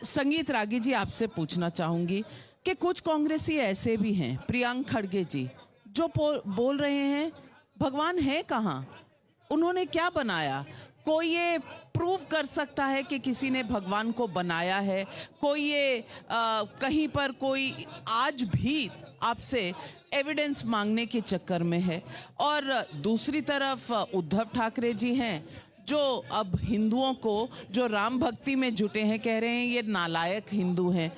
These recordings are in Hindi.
संगीत रागी जी, आपसे पूछना चाहूंगी कि कुछ कांग्रेसी ऐसे भी हैं, प्रियंक खड़गे जी, जो बोल रहे हैं भगवान है कहाँ, उन्होंने क्या बनाया? कोई ये प्रूव कर सकता है कि किसी ने भगवान को बनाया है? कोई ये कहीं पर कोई आज भी आपसे एविडेंस मांगने के चक्कर में है? और दूसरी तरफ उद्धव ठाकरे जी हैं, जो अब हिंदुओं को, जो राम भक्ति में जुटे हैं, कह रहे हैं ये नालायक हिंदू हैं।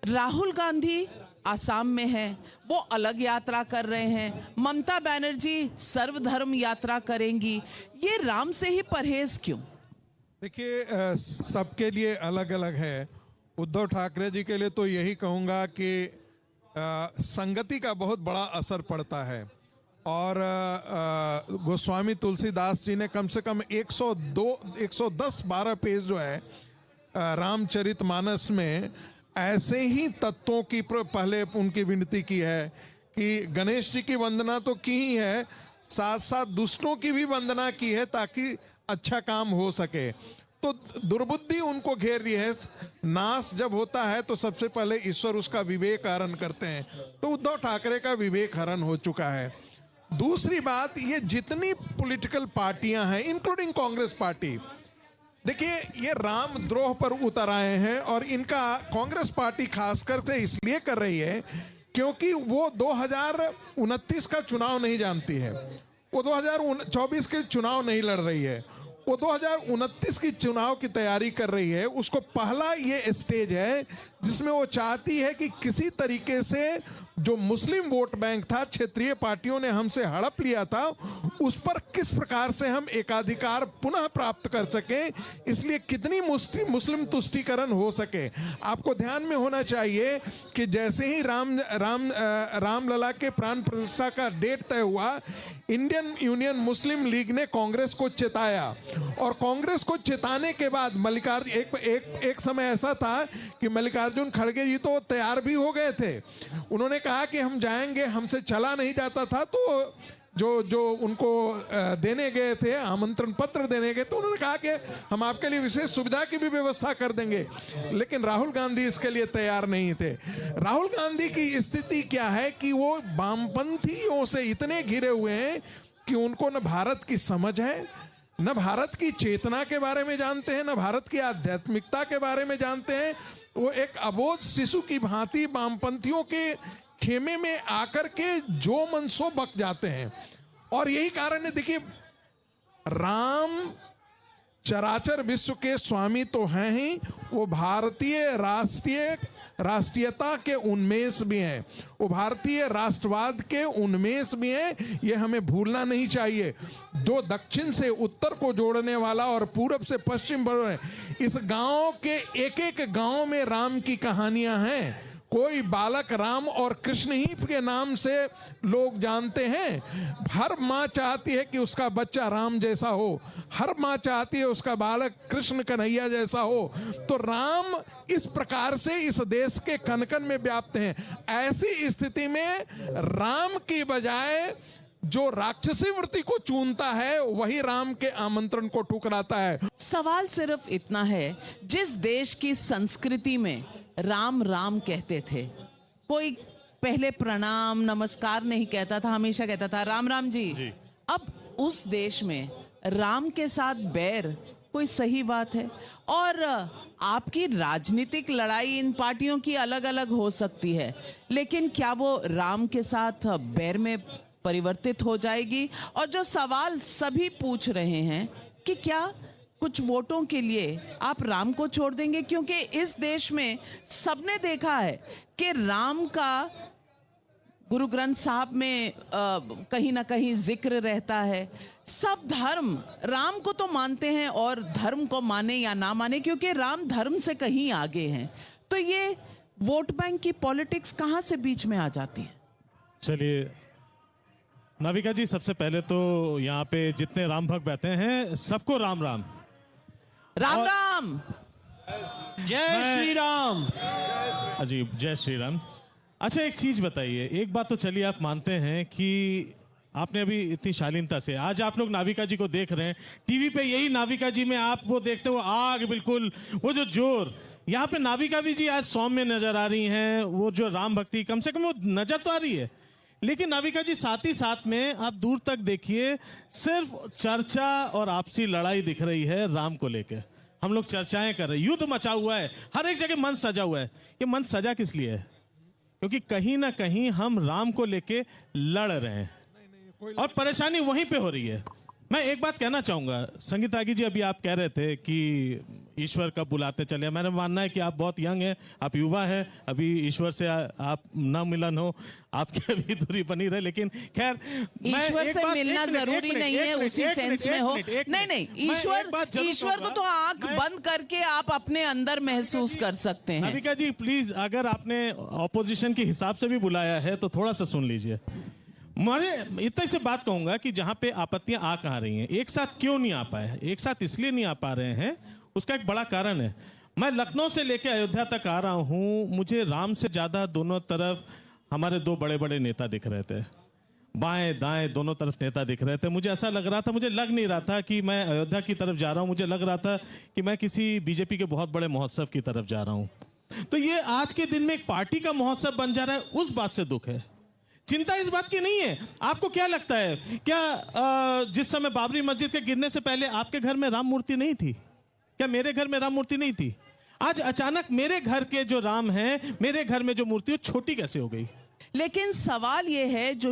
राहुल गांधी आसाम में है, वो अलग यात्रा कर रहे हैं। ममता बनर्जी सर्वधर्म यात्रा करेंगी। ये राम से ही परहेज क्यों? देखिए, सबके लिए अलग अलग है। उद्धव ठाकरे जी के लिए तो यही कहूँगा कि संगति का बहुत बड़ा असर पड़ता है। और गोस्वामी तुलसीदास जी ने कम से कम 110-12 पेज जो है रामचरितमानस में ऐसे ही तत्वों की पहले उनकी विनती की है कि गणेश जी की वंदना तो की ही है, साथ साथ दुष्टों की भी वंदना की है ताकि अच्छा काम हो सके। तो दुर्बुद्धि उनको घेर रही है। नाश जब होता है तो सबसे पहले ईश्वर उसका विवेक हरण करते हैं, तो उद्धव ठाकरे का विवेक हरण हो चुका है। दूसरी बात, ये जितनी पॉलिटिकल पार्टियां हैं इंक्लूडिंग कांग्रेस पार्टी, देखिए ये रामद्रोह पर उतर आए हैं। और इनका कांग्रेस पार्टी खासकर से इसलिए कर रही है क्योंकि वो 2029 का चुनाव नहीं जानती है, वो 2024 के चुनाव नहीं लड़ रही है, वो 2029 की चुनाव की तैयारी कर रही है। उसको पहला ये स्टेज है जिसमें वो चाहती है कि किसी तरीके से जो मुस्लिम वोट बैंक था, क्षेत्रीय पार्टियों ने हमसे हड़प लिया था, उस पर किस प्रकार से हम एकाधिकार पुनः प्राप्त कर सकें, इसलिए कितनी मुस्लिम तुष्टीकरण हो सके। आपको ध्यान में होना चाहिए कि जैसे ही रामलला के प्राण प्रतिष्ठा का डेट तय हुआ, इंडियन यूनियन मुस्लिम लीग ने कांग्रेस को चेताया, और कांग्रेस को चेताने के बाद एक समय ऐसा था कि मल्लिकार्जुन खड़गे जी तो तैयार भी हो गए थे। उन्होंने कहा कि हम जाएंगे, हमसे चला नहीं जाता था। तो जो उनको देने गए थे, आमंत्रण पत्र देने गए, तो उन्होंने कहा कि हम आपके लिए विशेष सुविधा की भी व्यवस्था कर देंगे। लेकिन राहुल गांधी इसके लिए तैयार नहीं थे। राहुल गांधी की स्थिति क्या है कि वो वामपंथियों से इतने घिरे हुए हैं कि उनको न भारत की समझ है, न भारत की चेतना के बारे में जानते हैं, न भारत की आध्यात्मिकता के बारे में जानते हैं। वो एक अबोध शिशु की भांति वामपंथियों के खेमे में आकर के जो मन सो बक जाते हैं। और यही कारण है, देखिए राम चराचर विश्व के स्वामी तो हैं ही, वो भारतीय राष्ट्रीयता के उन्मेष भी हैं, वो भारतीय राष्ट्रवाद के उन्मेष भी हैं। ये हमें भूलना नहीं चाहिए। दो दक्षिण से उत्तर को जोड़ने वाला और पूरब से पश्चिम बढ़, इस गांव के एक एक गांव में राम की कहानियां हैं। कोई बालक राम और कृष्ण ही के नाम से लोग जानते हैं। हर माँ चाहती है कि उसका बच्चा राम जैसा हो, हर माँ चाहती है उसका बालक कृष्ण कन्हैया जैसा हो। तो राम इस प्रकार से इस देश के कण कण में व्याप्त हैं। ऐसी स्थिति में राम की बजाय जो राक्षसी वृत्ति को चूनता है, वही राम के आमंत्रण को ठुकराता है। सवाल सिर्फ इतना है, जिस देश की संस्कृति में राम राम कहते थे, कोई पहले प्रणाम नमस्कार नहीं कहता था, हमेशा कहता था राम राम जी। अब उस देश में राम के साथ बैर कोई सही बात है? और आपकी राजनीतिक लड़ाई इन पार्टियों की अलग अलग हो सकती है, लेकिन क्या वो राम के साथ बैर में परिवर्तित हो जाएगी? और जो सवाल सभी पूछ रहे हैं कि क्या कुछ वोटों के लिए आप राम को छोड़ देंगे? क्योंकि इस देश में सबने देखा है कि राम का गुरु ग्रंथ साहब में कहीं ना कहीं जिक्र रहता है। सब धर्म राम को तो मानते हैं, और धर्म को माने या ना माने, क्योंकि राम धर्म से कहीं आगे हैं। तो ये वोट बैंक की पॉलिटिक्स कहां से बीच में आ जाती है? चलिए नाविका जी, सबसे पहले तो यहाँ पे जितने राम भक्त बैठे हैं सबको राम राम। राम राम, जय श्री राम। अजीब, जय श्री राम। अच्छा एक चीज बताइए, एक बात तो चलिए आप मानते हैं कि आपने अभी इतनी शालीनता से, आज आप लोग नाविका जी को देख रहे हैं टीवी पे, यही नाविका जी में आप वो देखते हो आग, बिल्कुल वो जो जोर, यहाँ पे नाविका भी जी आज सौम्य नजर आ रही हैं, वो जो राम भक्ति कम से कम वो नजर तो आ रही है, लेकिन नाविका जी साथ ही साथ में आप दूर तक देखिए सिर्फ चर्चा और आपसी लड़ाई दिख रही है राम को लेकर। हम लोग चर्चाएं कर रहे हैं, युद्ध मचा हुआ है, हर एक जगह मंच सजा हुआ है। ये मंच सजा किस लिए है? क्योंकि कहीं ना कहीं हम राम को लेके लड़ रहे हैं और परेशानी वहीं पे हो रही है। मैं एक बात कहना चाहूंगा, संगीत रागी जी, अभी आप कह रहे थे कि ईश्वर कब बुलाते चले। मैंने मानना है कि आप बहुत यंग हैं, आप युवा हैं, अभी ईश्वर से आप न मिलन हो, आपकी अभी दूरी बनी रहे, लेकिन खैर ईश्वर से मिलना जरूरी नहीं है उसी सेंस में हो। नहीं, ईश्वर को तो आंख बंद करके आप अपने अंदर महसूस कर सकते हैं। नाविका जी प्लीज, अगर आपने ऑपोजिशन के हिसाब से भी बुलाया है तो थोड़ा सा सुन लीजिए। मैं इतने से बात कहूंगा कि जहां पे आपत्तियां आ कहां रही हैं, एक साथ क्यों नहीं आ पाए? एक साथ इसलिए नहीं आ पा रहे हैं, उसका एक बड़ा कारण है। मैं लखनऊ से लेकर अयोध्या तक आ रहा हूं, मुझे राम से ज्यादा दोनों तरफ हमारे दो बड़े बड़े नेता दिख रहे थे, बाएं दाएं दोनों तरफ नेता दिख रहे थे। मुझे ऐसा लग रहा था, मुझे लग नहीं रहा था कि मैं अयोध्या की तरफ जा रहा हूं, मुझे लग रहा था कि मैं किसी बीजेपी के बहुत बड़े महोत्सव की तरफ जा रहा हूं। तो ये आज के दिन में एक पार्टी का महोत्सव बन जा रहा है, उस बात से दुख है। चिंता इस बात की नहीं है। आपको क्या लगता है, क्या जिस समय बाबरी मस्जिद के गिरने से पहले आपके घर में राम मूर्ति नहीं थी? क्या मेरे घर में राम मूर्ति नहीं थी? आज अचानक मेरे घर के जो राम हैं, मेरे घर में जो मूर्ति है, छोटी कैसे हो गई? लेकिन सवाल यह है जो